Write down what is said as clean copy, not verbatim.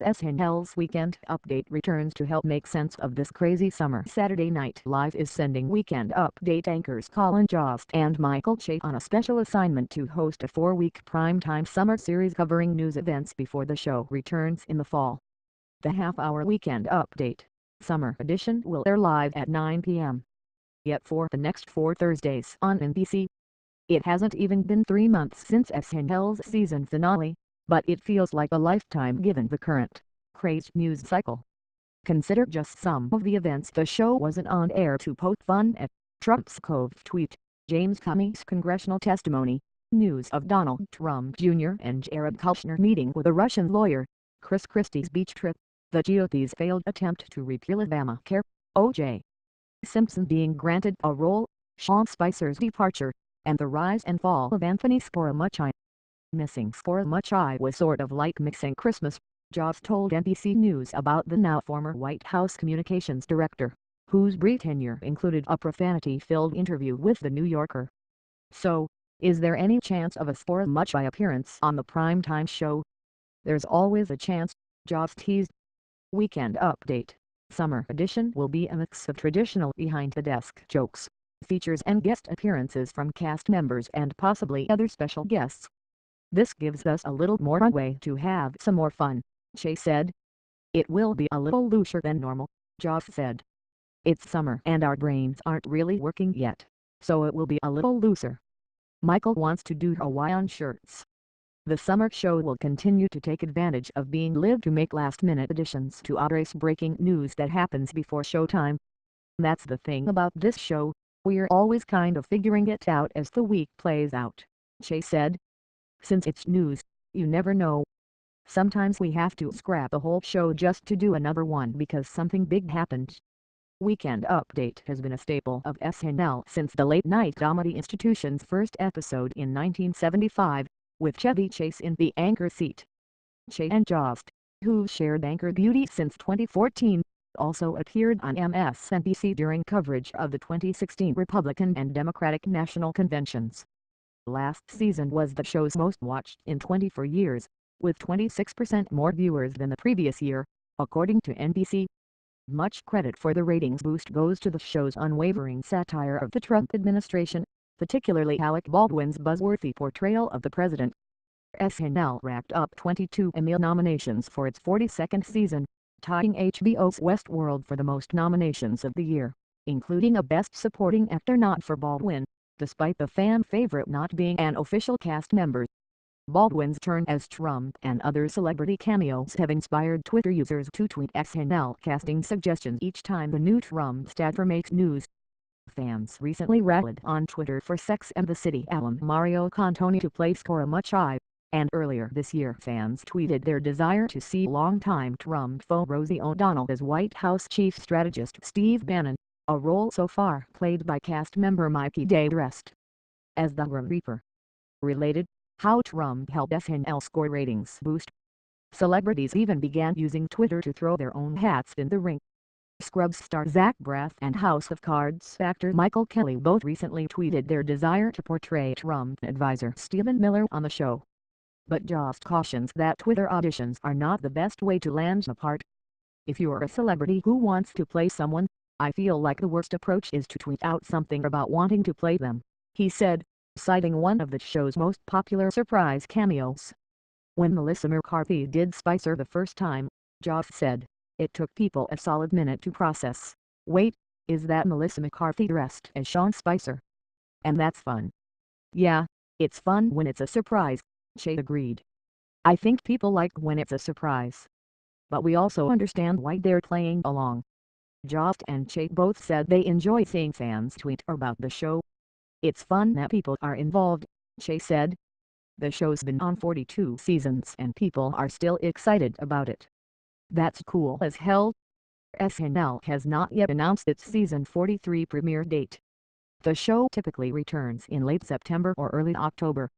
SNL's Weekend Update returns to help make sense of this crazy summer. Saturday Night Live is sending Weekend Update anchors Colin Jost and Michael Che on a special assignment to host a 4-week primetime summer series covering news events before the show returns in the fall. The half-hour Weekend Update Summer Edition will air live at 9 p.m. yet for the next 4 Thursdays on NBC. It hasn't even been 3 months since SNL's season finale, but it feels like a lifetime given the current, crazed news cycle. Consider just some of the events the show wasn't on air to poke fun at: Trump's Cove tweet, James Comey's congressional testimony, news of Donald Trump Jr. and Jared Kushner meeting with a Russian lawyer, Chris Christie's beach trip, the GOP's failed attempt to repeal Obamacare, O.J. Simpson being granted a role, Sean Spicer's departure, and the rise and fall of Anthony Scaramucci. Missing Scaramucci was sort of like mixing Christmas, Jost told NBC News about the now former White House communications director, whose brief tenure included a profanity-filled interview with The New Yorker. So, is there any chance of a Scaramucci appearance on the primetime show? There's always a chance, Jost teased. Weekend Update Summer Edition will be a mix of traditional behind-the-desk jokes, features and guest appearances from cast members and possibly other special guests. This gives us a little more runway to have some more fun, Che said. It will be a little looser than normal, Jost said. It's summer and our brains aren't really working yet, so it will be a little looser. Michael wants to do Hawaiian shirts. The summer show will continue to take advantage of being live to make last-minute additions to address breaking news that happens before showtime. That's the thing about this show, we're always kind of figuring it out as the week plays out, Che said. Since it's news, you never know. Sometimes we have to scrap the whole show just to do another one because something big happened. Weekend Update has been a staple of SNL since the late-night comedy institution's first episode in 1975, with Chevy Chase in the anchor seat. Che and Jost, who shared anchor duty since 2014, also appeared on MSNBC during coverage of the 2016 Republican and Democratic national conventions. Last season was the show's most watched in 24 years, with 26% more viewers than the previous year, according to NBC. Much credit for the ratings boost goes to the show's unwavering satire of the Trump administration, particularly Alec Baldwin's buzzworthy portrayal of the president. SNL racked up 22 Emmy nominations for its 42nd season, tying HBO's Westworld for the most nominations of the year, including a Best Supporting Actor nod for Baldwin, despite the fan favorite not being an official cast member. Baldwin's turn as Trump and other celebrity cameos have inspired Twitter users to tweet SNL casting suggestions each time the new Trump staffer makes news. Fans recently rallied on Twitter for Sex and the City alum Mario Cantone to play Scaramucci, and earlier this year fans tweeted their desire to see longtime Trump foe Rosie O'Donnell as White House chief strategist Steve Bannon, a role so far played by cast member Mikey DeRest. As the Grim Reaper. Related, how Trump helped SNL score ratings boost. Celebrities even began using Twitter to throw their own hats in the ring. Scrubs star Zach Braff and House of Cards actor Michael Kelly both recently tweeted their desire to portray Trump advisor Stephen Miller on the show. But Jost cautions that Twitter auditions are not the best way to land the part. If you're a celebrity who wants to play someone, I feel like the worst approach is to tweet out something about wanting to play them, he said, citing one of the show's most popular surprise cameos. When Melissa McCarthy did Spicer the first time, Jost said, it took people a solid minute to process. Wait, is that Melissa McCarthy dressed as Sean Spicer? And that's fun. Yeah, it's fun when it's a surprise, Che agreed. I think people like when it's a surprise. But we also understand why they're playing along. Jost and Che both said they enjoy seeing fans tweet about the show. It's fun that people are involved, Che said. The show's been on 42 seasons and people are still excited about it. That's cool as hell. SNL has not yet announced its season 43 premiere date. The show typically returns in late September or early October.